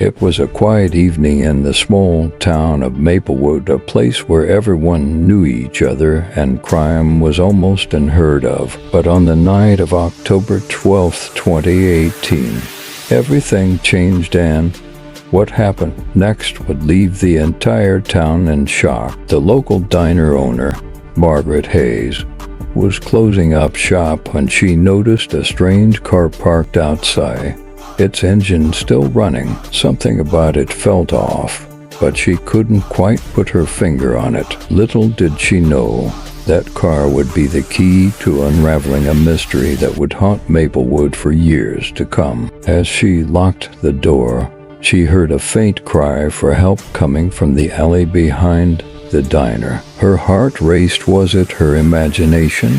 It was a quiet evening in the small town of Maplewood, a place where everyone knew each other and crime was almost unheard of. But on the night of October 12th, 2018, everything changed, and what happened next would leave the entire town in shock. The local diner owner, Margaret Hayes, was closing up shop when she noticed a strange car parked outside, its engine still running. Something about it felt off, but she couldn't quite put her finger on it. Little did she know that car would be the key to unraveling a mystery that would haunt Maplewood for years to come. As she locked the door, she heard a faint cry for help coming from the alley behind the diner. Her heart raced. Was it her imagination,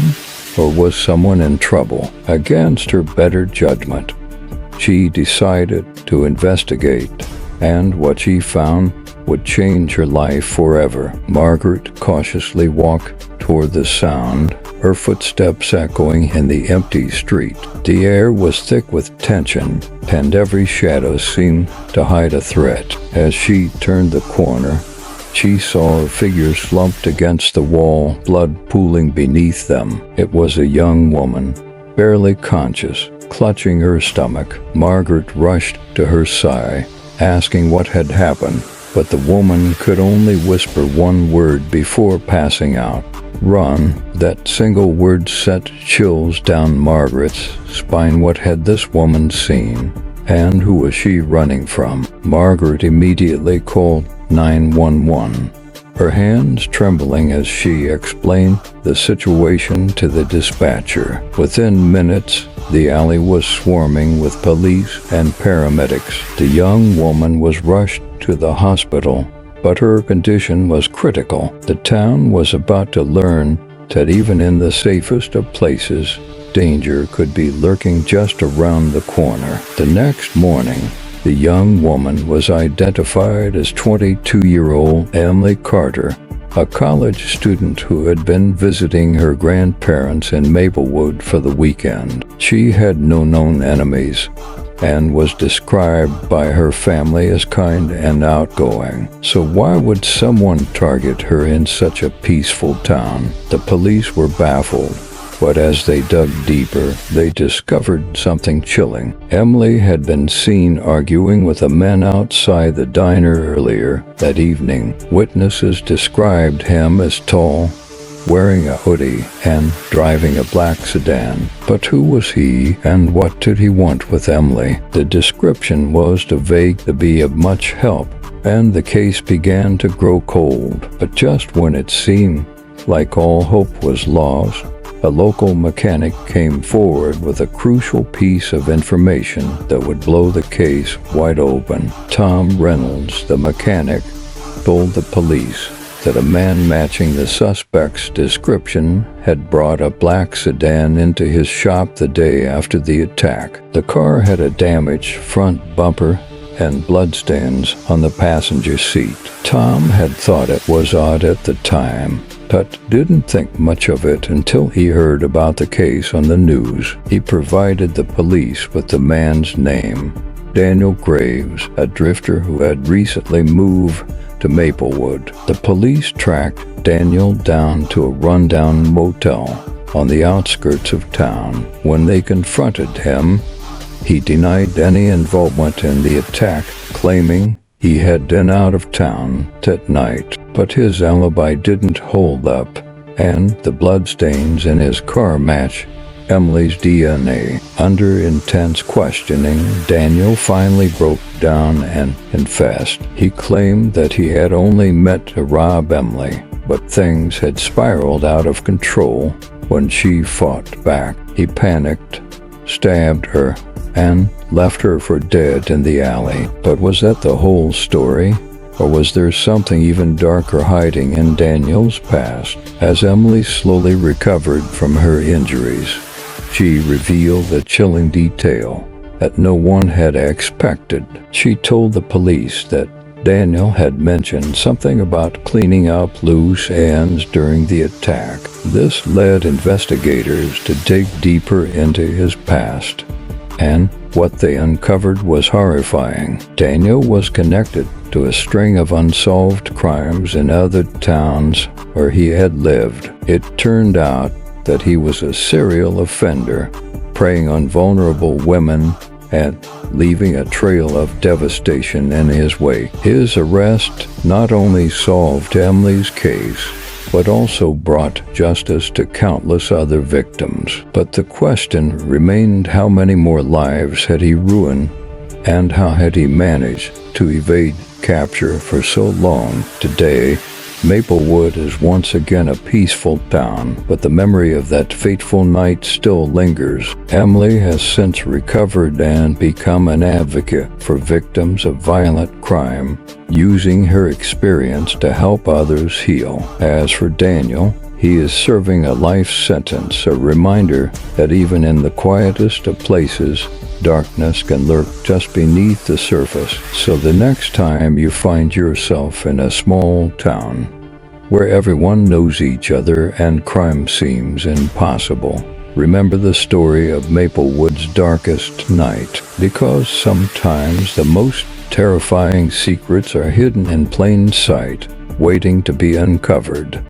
or was someone in trouble? Against her better judgment, she decided to investigate, and what she found would change her life forever. Margaret cautiously walked toward the sound, her footsteps echoing in the empty street. The air was thick with tension, and every shadow seemed to hide a threat. As she turned the corner, she saw a figure slumped against the wall, blood pooling beneath them. It was a young woman, barely conscious, clutching her stomach. Margaret rushed to her side, asking what had happened, but the woman could only whisper one word before passing out: "Run." That single word sent chills down Margaret's spine. What had this woman seen, and who was she running from? Margaret immediately called 911, her hands trembling as she explained the situation to the dispatcher. Within minutes, the alley was swarming with police and paramedics. The young woman was rushed to the hospital, but her condition was critical. The town was about to learn that even in the safest of places, danger could be lurking just around the corner. The next morning, the young woman was identified as 22-year-old Emily Carter, a college student who had been visiting her grandparents in Maplewood for the weekend. She had no known enemies and was described by her family as kind and outgoing. So why would someone target her in such a peaceful town? The police were baffled, but as they dug deeper, they discovered something chilling. Emily had been seen arguing with a man outside the diner earlier that evening. Witnesses described him as tall, wearing a hoodie, and driving a black sedan. But who was he, and what did he want with Emily? The description was too vague to be of much help, and the case began to grow cold. But just when it seemed like all hope was lost, a local mechanic came forward with a crucial piece of information that would blow the case wide open. Tom Reynolds, the mechanic, told the police that a man matching the suspect's description had brought a black sedan into his shop the day after the attack. The car had a damaged front bumper and bloodstains on the passenger seat. Tom had thought it was odd at the time, but didn't think much of it until he heard about the case on the news. He provided the police with the man's name: Daniel Graves, a drifter who had recently moved to Maplewood. The police tracked Daniel down to a rundown motel on the outskirts of town. When they confronted him, he denied any involvement in the attack, claiming he had been out of town that night. But his alibi didn't hold up, and the bloodstains in his car matched Emily's DNA. Under intense questioning, Daniel finally broke down and confessed. He claimed that he had only meant to rob Emily, but things had spiraled out of control when she fought back. He panicked, stabbed her, and left her for dead in the alley. But was that the whole story? Or was there something even darker hiding in Daniel's past? As Emily slowly recovered from her injuries, she revealed a chilling detail that no one had expected. She told the police that Daniel had mentioned something about cleaning up loose ends during the attack. This led investigators to dig deeper into his past and What they uncovered was horrifying. Daniel was connected to a string of unsolved crimes in other towns where he had lived. It turned out that he was a serial offender, preying on vulnerable women and leaving a trail of devastation in his wake. His arrest not only solved Emily's case, but also brought justice to countless other victims. But the question remained, how many more lives had he ruined, and how had he managed to evade capture for so long? Today, Maplewood is once again a peaceful town, but the memory of that fateful night still lingers. Emily has since recovered and become an advocate for victims of violent crime, using her experience to help others heal. As for Daniel, he is serving a life sentence, a reminder that even in the quietest of places, darkness can lurk just beneath the surface. So the next time you find yourself in a small town where everyone knows each other and crime seems impossible, remember the story of Maplewood's darkest night, because sometimes the most terrifying secrets are hidden in plain sight, waiting to be uncovered.